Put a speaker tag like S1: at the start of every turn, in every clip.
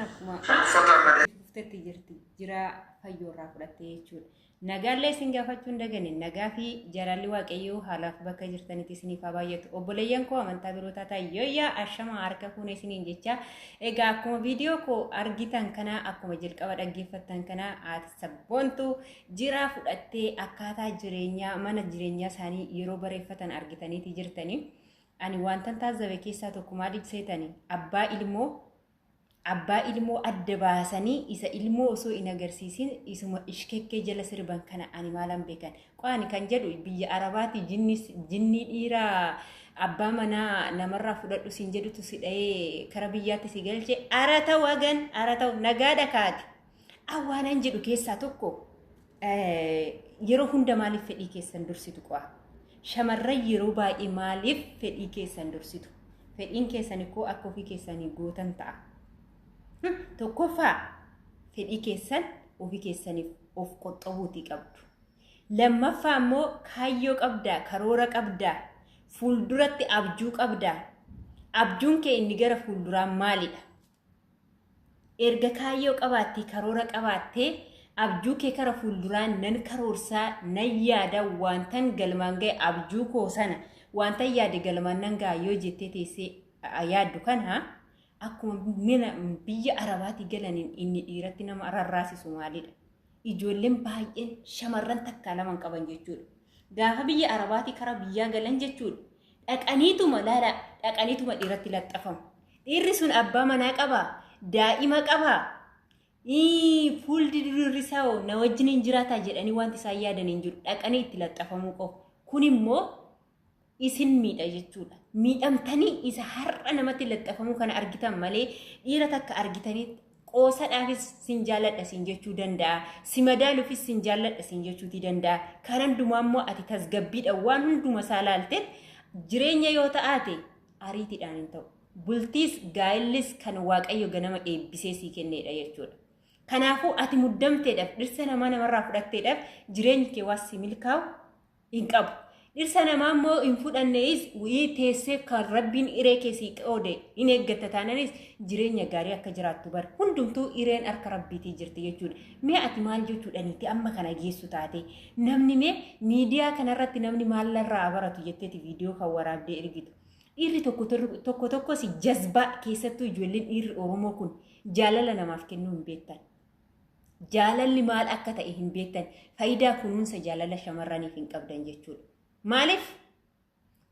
S1: akkuma dhuftetti jirti jira fayyoorraa fudhattee jechuudha. Nagaallee isin gaafachuun dagane nagaa fi jaalalli waaqayyoo haalaaf bakka jirtanitti isiniif haa baay'atu. Obboleeyyan koo amantaa birootaa taayyoyyaa ashama harka fuune isiniin jecha egaa akkuma viidiyoo koo argitan kana akkuma jalqaba dhaggeeffattan kana ati sabboontu jira fudhattee akkaataa jireenyaa mana jireenyaa isaanii yeroo bareeffatan argitaniiti jirtanii. Ani wantan taazzabe keessaa tokko maal ibseetani abbaa ilmoo adda baasanii isa ilmoo osoo hin agarsiisin isuma ishkekkee jala sirban kana ani maalan beekan qaani kan jedhu biyya arabaati jinni dhiiraa abbaa manaa namarraa fudhadhu siin jedhutu si dha'ee kara biyyaatti si galche ara ta'u nagaadha kaati awwaanan jedhu keessaa tokko yeroo hunda maaliif fedhii keessan dursitu qaa shamarran yeroo baay'ee maaliif fedhii keessan dursitu fedhiin keessan koo akka ofii keessanii gootan ta'a. Tokkoffaa fedhii keessan ofii keessaniif of qoxxabuutii qabdu. Lammaffaa immoo kaayyoo qabdaa, karoora qabdaa, fuulduratti abjuu qabdaa. Abjuun kee inni gara fuulduraan maalidha? Erga kaayyoo qabaattee karoora qabaattee abjuu kee kara fuulduraan nan karoorsaa nan yaada wantan galmaan ga'e abjuu koo sana wantan yaade galmaan nan ga'a yoo jettee teessee yaaddu kana akkuma biyya arabaatti galaniin inni dhiiratti nama rarraasisu maalidha? Ijoolleen baay'een shamarran takka lama qaban jechuudha. Gaafa biyya arabaatti kara biyyaa galan jechuudha. Dhaqaniituma dhiiratti laxxafamu. Dhiirri sun abbaa manaa qabaa, daa'ima qabaa. Fuuldi durrisaa na wajjin hin jiraataa jedhanii wanti isaan yaadan hin jiru. Dhaqanii itti laxxafamuu qabu. Kun immoo isin miidha jechuudha. Miidhamtanii isa har'a namatti laxxafamuu kana argitan malee dhiira takka argitanii qoosadhaafis sin jaalladha sin jechuu danda'a. Si madaaluufis sin jaalladha sin jechuutii danda'a. Kan hundumaa immoo ati tasgabbiidha waan hunduma isaa laalteet jireenya yoo ta'aate ariitiidhaan hin ta'u. Bultiis gaa'illis kan waaqayyo ganama eebbisee sii kenneedha jechuudha. Kanaafuu ati muddamteedhaaf dhirsa namarraa fudhatteedhaaf jireenyi kee waan si milkaa'u hin qabu. Dhirsa namaa immoo hin fudhannees wii teessee kan rabbiin iree keessii qoode hin eeggatta taananis jireenya gaarii akka jiraattu bar hundumtuu ireen harka rabbiitii jirti jechuudha. Mee ati maal jechuudhaniiti amma kana geessu taate namni mee miidiyaa kanarratti namni maalirraa baratu jetteeti viidiyoo kan waraabdee ergitu. Dhiirri tokko si jazbaa keessattuu ijoolleen dhiirri Oromoo kun jaalala namaaf kennuu hin beektan. Jaalalli maal akka ta'e hin beektan. Faayidaa kunuunsa jaalala shamarraniif hin qabdan jechuudha. Maaliif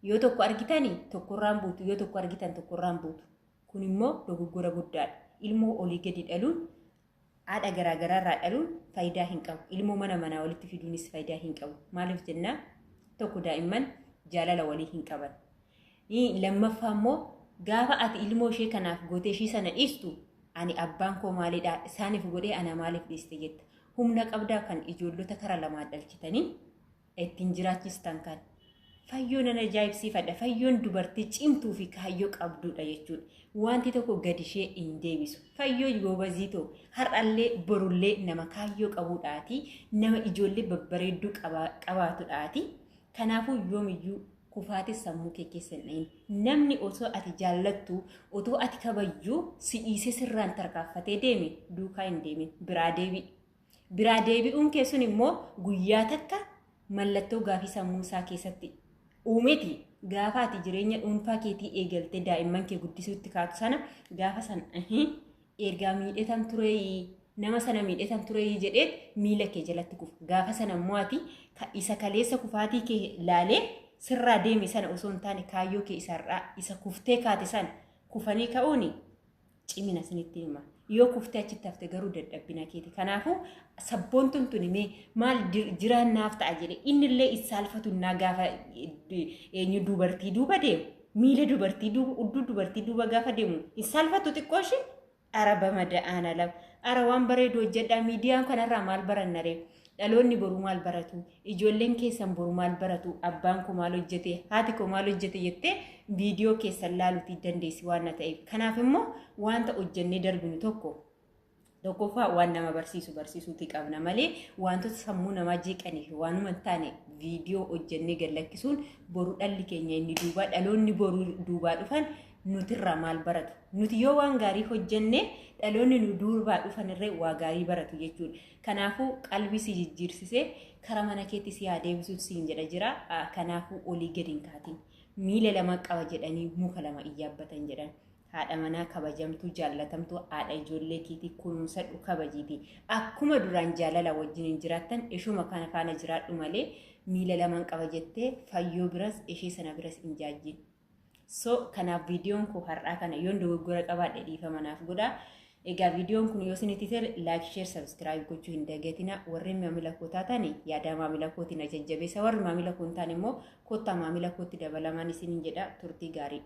S1: yoo tokko argitanii tokkorraan buutu yoo tokko argitan tokkorraan buutu. Kun immoo dogoggora guddaadha. Ilmoo olii gadi dhaluun haadha garaagaraarraa dhaluun faayidaa hin qabu. Ilmoo manaa walitti fiduunis faayidaa hin qabu. Maaliif jennaa tokko daa'imman jaalala walii hin qaban. Lammaffaa immoo gaafa ati ilmoo ishee kanaaf gootee ishii sana dhiistu ani abbaan koo maalidha isaaniif godhee ana maaliif dhiiste jetta. Humna qabdaa kan ijoollota kara lamaa dhalchitanii ittiin jiraachistan kan fayyoon ana ajaa'ibsiifadha. Fayyoon dubartii cimtuu fi kaayyoo qabduudha jechuudha. Wanti tokko gadi ishee hin deebisu. Fayyoo goobaziitoo har'allee borullee nama kaayyoo qabuudhaati nama ijoollee babbareedduu qabaatuudhaati. Kanaafuu yoomiyyuu kufaatis sammuu kee keessa hin namni osoo ati jaallattu otoo ati kabayyuu si dhiisee sirraan tarkaanfatee deeme duukaa hin deemin biraa deebi'uun keessun immoo guyyaa takka mallattoo gaafii sammuu isaa keessatti uumeti gaafa ati jireenya dhuunfaa keetii eegaltee daa'imman kee guddisuutti kaatu sana gaafa sana ergaa miidhetan ture nama sana miidhetan ture jedhee miila kee jalatti kufu gaafa sana immoo ati isa kaleessa kufaatii kee laalee sirraa deeme sana osoo hin taane kaayyoo kee isarraa isa kuftee kaate sana kufanii ka'uuni cimina isinitti hima. Yoo kuftee achitti hafte garuu dadhabbina keeti. Kanaafuu sabboontuun tuni mee maal jiraannaaf ta'a jedhe innillee isaalfatu naa gaafa eenyu dubartii duuba deemu miila dubartii duuba gaafa deemu isaalfatu xiqqooshi araba mada'aana lama ara waan bareedu hojjedhaa miidiyaan kanarraa maal baranna ree. Dhaloonni boru maal baratu ijoolleen keessan boru maal baratu abbaan koo maal hojjete haati koo maal hojjete jettee viidiyoo keessan laaluutii dandeessi waan ta'eef kanaaf immoo wanta hojjennee darbinu tokkoffaa waan nama barsiisuutii qabna malee wantoota sammuu namaa jeeqanii fi waanuma hin taane viidiyoo hojjennee gallakkisuun boru dhalli keenya inni duubaa dhaloonni boru duubaa dhufan nutirraa maal baratu nuti yoo waan gaarii hojjenne dhaloonni nu duubaa dhufanirree waa gaarii baratu jechuudha. Kanaafuu qalbii si jijjiirsisee karaa mana keetti si deebisuuf siin jedha jira. Kanaafuu olii gadi hin kaatin miila lama qaba jedhanii muka lama iyyabbatan jedhan. Haadha manaa kabajamtuu jaallatamtuu haadha ijoollee keetii kunuunsa kabajiiti. Akkuma duraan jaalala wajjin jiraattan ishuma kana faana jiraadhu malee miila lama qaba jettee fayyoo biras ishee sana biras hin jaajjin. So kanaaf viidiyoon kun har'aa kana yoon dogoggora qabaadhe dhiifama naaf godhaa. Egaa viidiyoon kun yoo isinitti tole like, share, subscribe gochuu hin dagatinaa. Warri maamila koo taatan yaada maamila kootiin jajjabeessa. Warri maamila koo hin taane immoo kottaa maamila kootti dabalamaan isiniin jedha. Turtii gaarii.